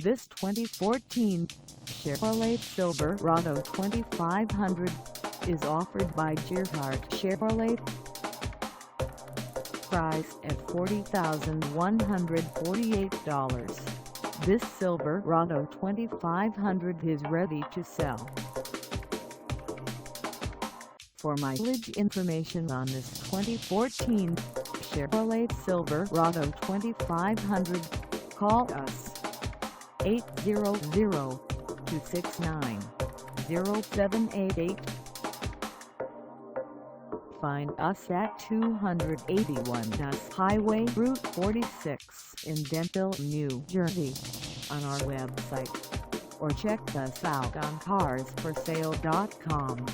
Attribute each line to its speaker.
Speaker 1: This 2014 Chevrolet Silverado 2500 is offered by Gearhart Chevrolet. Price at $40,148. This Silverado 2500 is ready to sell. For mileage information on this 2014 Chevrolet Silverado 2500, call us 800-269-0788. Find us at 281 US Highway Route 46 in Denville, New Jersey, on our website, or check us out on carsforsale.com.